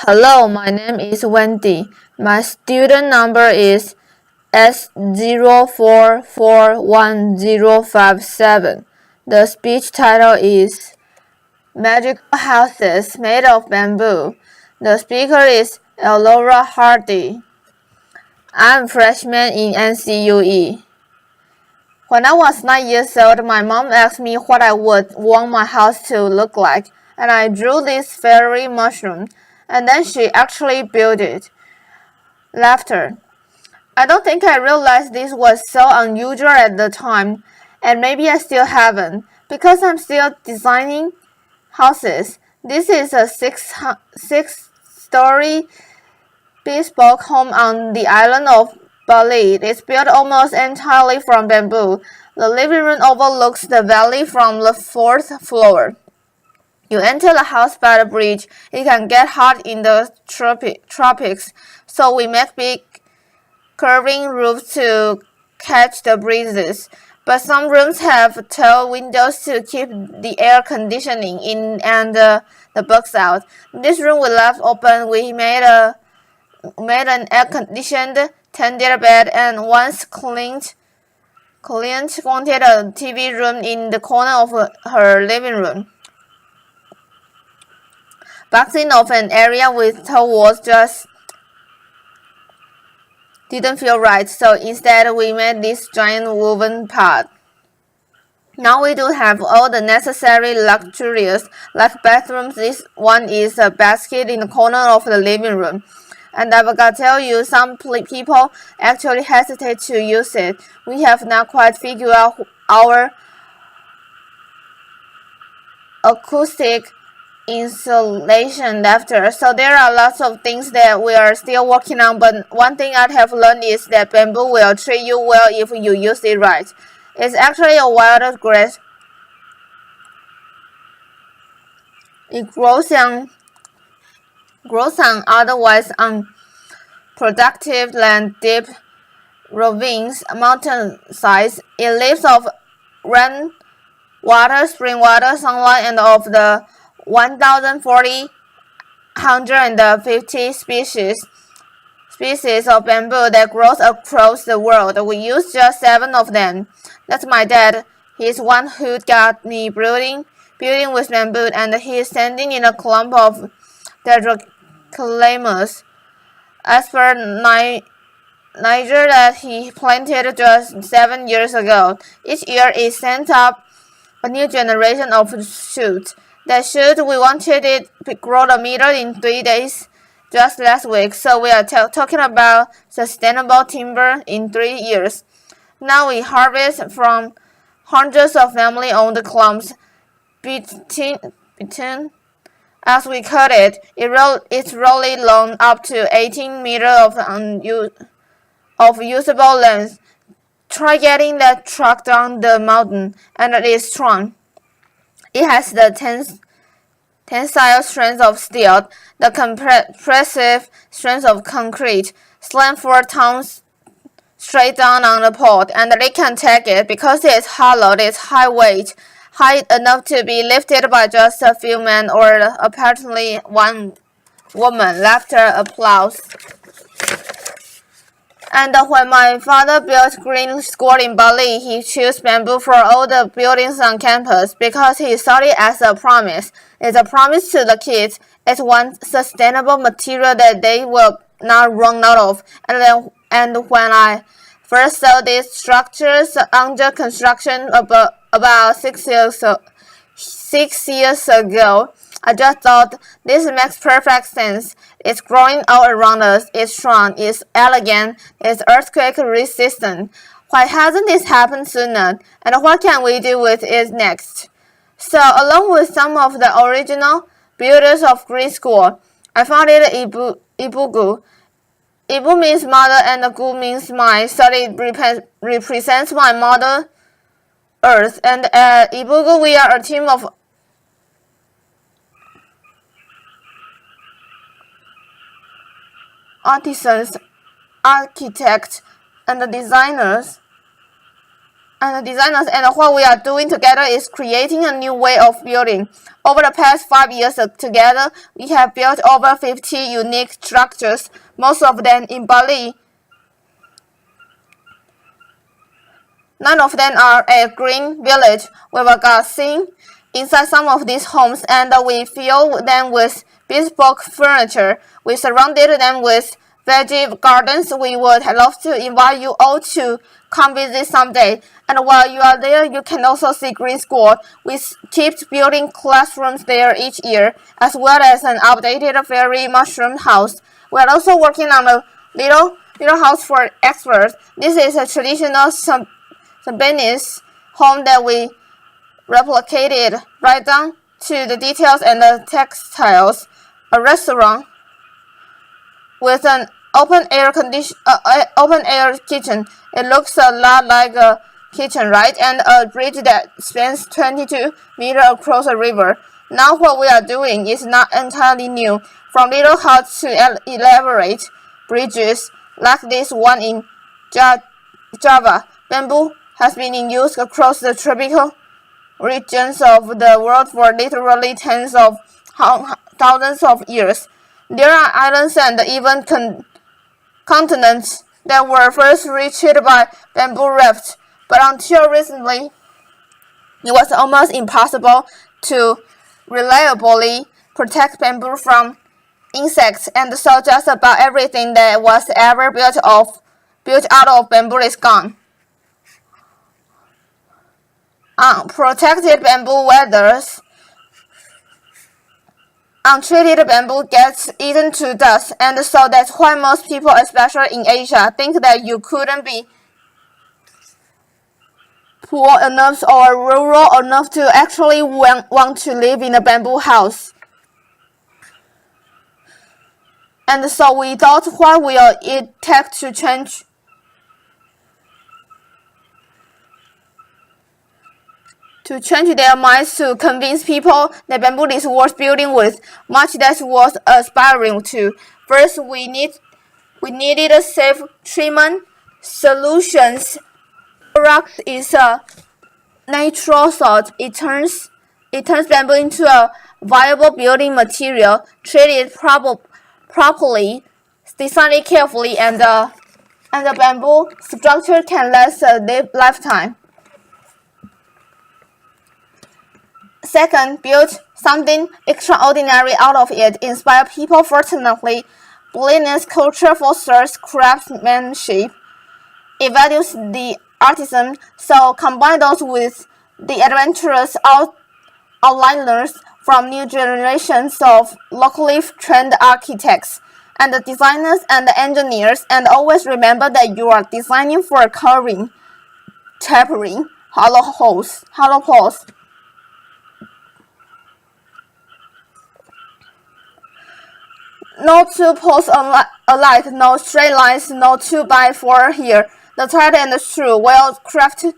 Hello, my name is Wendy. My student number is S04411057. The speech title is Magical Houses Made of Bamboo. The speaker is Elora Hardy. I'm a freshman in NCUE. When I was 9 years old, my mom asked me what I would want my house to look like, and I drew this fairy mushroom, and then she actually built it. Laughter. I don't think I realized this was so unusual at the time, and maybe I still haven't, because I'm still designing houses. This is a six-story bespoke home on the island of Bali. It's built almost entirely from bamboo. The living room overlooks the valley from the fourth floor. You enter the house by the bridge. It can get hot in the tropics, so we make big curving roofs to catch the breezes. But some rooms have tall windows to keep the air conditioning in and the bugs out. This room we left open. We made an air-conditioned 10-deer bed and once client wanted a TV room in the corner of her living room. Boxing off an area with tall walls just didn't feel right, so instead we made this giant woven pot. Now we do have all the necessary luxuries, like bathrooms. This one is a basket in the corner of the living room. And I've got to tell you, some people actually hesitate to use it. We have not quite figured out our acoustic insulation after, so there are lots of things that we are still working on, but one thing I have learned is that bamboo will treat you well if you use it right. It's actually a wild grass. It grows on otherwise unproductive land, deep ravines, mountainsides. It lives off rain water, spring water, sunlight, and of the 1,450 species of bamboo that grows across the world. We use just 7 of them. That's my dad. He's one who got me building with bamboo, and he's standing in a clump of dendrocalamus. As per Niger that he planted just 7 years ago. Each year it sends up a new generation of shoots. That shoot, we wanted it to grow a meter in 3 days just last week, so we are talking about sustainable timber in 3 years. Now we harvest from hundreds of family-owned clumps. Between as we cut it, it's really long, up to 18 meters of usable length. Try getting that truck down the mountain, and it is strong. It has the tensile strength of steel, the compressive strength of concrete. Slam 4 tons straight down on the pole, and it can take it because it's hollow. It's high weight, high enough to be lifted by just a few men or apparently one woman. Laughter, applause. And when my father built Green School in Bali, he chose bamboo for all the buildings on campus because he saw it as a promise. It's a promise to the kids. It's one sustainable material that they will not run out of. And when I first saw these structures under construction about 6 years ago, I just thought, this makes perfect sense. It's growing all around us. It's strong. It's elegant. It's earthquake resistant. Why hasn't this happened sooner? And what can we do with it next? So, along with some of the original builders of Green School, I founded Ibugu. Ibu means mother and Gu means mind, so it represents my mother Earth. And at Ibugu, we are a team of artisans, architects, and designers and the designers, and what we are doing together is creating a new way of building. Over the past 5 years together, we have built over 50 unique structures, most of them in Bali. None of them are a green village with a garden inside some of these homes, and we fill them with bespoke furniture. We surrounded them with veggie gardens. We would love to invite you all to come visit someday. And while you are there, you can also see Green School. We keep building classrooms there each year, as well as an updated fairy mushroom house. We are also working on a little house for experts. This is a traditional Sudanese home that we replicated right down to the details and the textiles. A restaurant with an open air kitchen. It looks a lot like a kitchen, right? And a bridge that spans 22 meters across a river. Now what we are doing is not entirely new. From little huts to elaborate bridges like this one in Java, bamboo has been in use across the tropical regions of the world for literally tens of thousands of years. There are islands and even continents that were first reached by bamboo rafts, but until recently, it was almost impossible to reliably protect bamboo from insects, and so just about everything that was ever built out of bamboo is gone. Unprotected bamboo weathers. Untreated bamboo gets eaten to dust, and so that's why most people, especially in Asia, think that you couldn't be poor enough or rural enough to actually want to live in a bamboo house. And so we thought, what will it take to change their minds, to convince people that bamboo is worth building with, much less worth aspiring to? First, we needed a safe treatment solutions. Rock is a natural salt. It turns bamboo into a viable building material. Treat it properly, design it carefully, and the bamboo structure can last a lifetime. Second, build something extraordinary out of it. Inspire people. Fortunately, Balinese culture fosters craftsmanship. It values the artisan, so combine those with the adventurous outliners from new generations of locally trained architects and the designers and the engineers, and always remember that you are designing for carving, tapering, hollow holes. No two poles alike, no straight lines, no 2x4 here. The tight and the true, well-crafted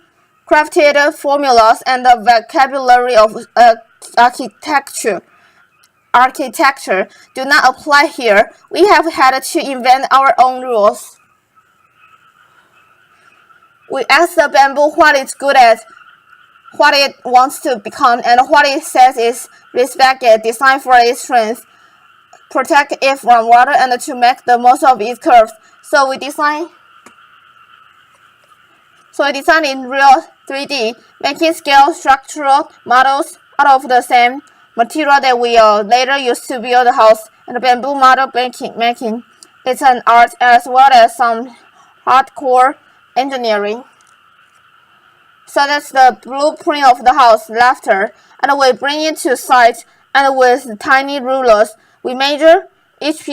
formulas and the vocabulary of architecture do not apply here. We have had to invent our own rules. We ask the bamboo what it's good at, what it wants to become, and what it says is respect it, design for its strength, protect it from water, and to make the most of its curves. So we design in real 3D, making scale structural models out of the same material that we later use to build the house. And bamboo model making. It's an art as well as some hardcore engineering. So that's the blueprint of the house, laughter, and we bring it to site, and with tiny rulers, we measure each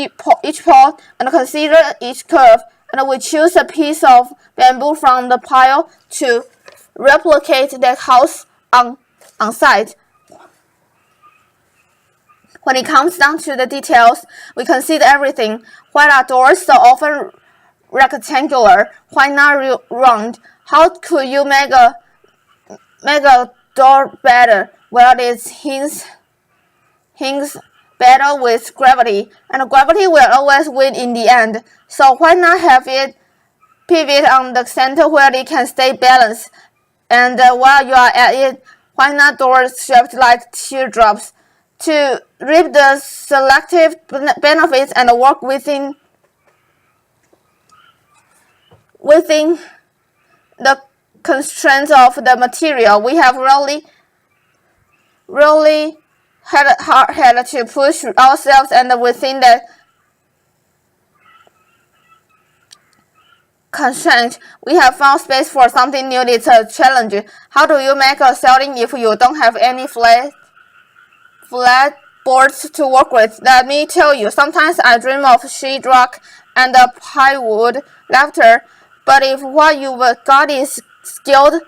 pole and consider each curve, and we choose a piece of bamboo from the pile to replicate that house on site. When it comes down to the details, we consider everything. Why are doors so often rectangular? Why not round? How could you make a door better? Well, it hangs better with gravity, and gravity will always win in the end. So why not have it pivot on the center where it can stay balanced? And while you are at it, why not doors shaped like teardrops to reap the selective benefits and work within the constraints of the material? We have really had to push ourselves, and within the constraint, we have found space for something new. It's a challenge. How do you make a ceiling if you don't have any flat boards to work with? Let me tell you, sometimes I dream of sheetrock and plywood laughter, but if what you've got is skilled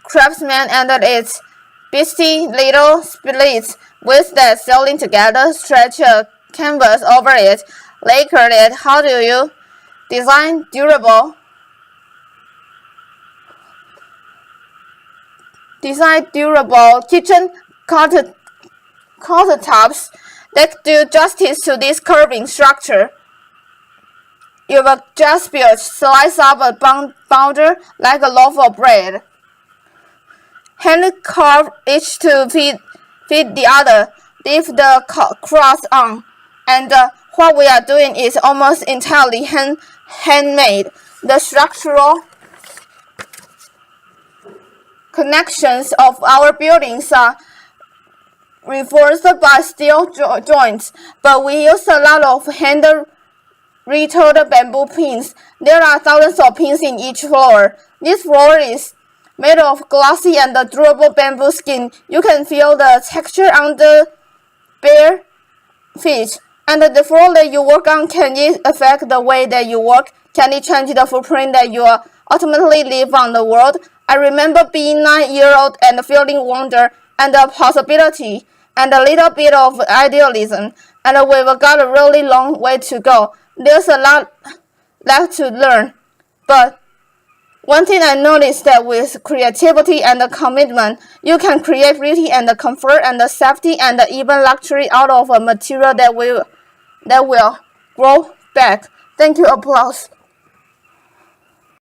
craftsman and its beastly little splits with that ceiling together, stretch a canvas over it, lacquer it, how do you design durable kitchen countertops that do justice to this curving structure? You've just built, slice up a boundary like a loaf of bread, hand carve each to feed the other, leave the crust on, and what we are doing is almost entirely handmade. The structural connections of our buildings are reinforced by steel joints, but we use a lot of hand-retooled bamboo pins. There are thousands of pins in each floor. This floor is made of glossy and durable bamboo skin. You can feel the texture on the bare feet. And the floor that you work on, can it affect the way that you work? Can it change the footprint that you ultimately leave on the world? I remember being 9-year-old and feeling wonder and the possibility and a little bit of idealism. And we've got a really long way to go. There's a lot left to learn. But one thing I noticed that with creativity and commitment, you can create beauty and comfort and safety and even luxury out of a material that will grow back. Thank you. Applause.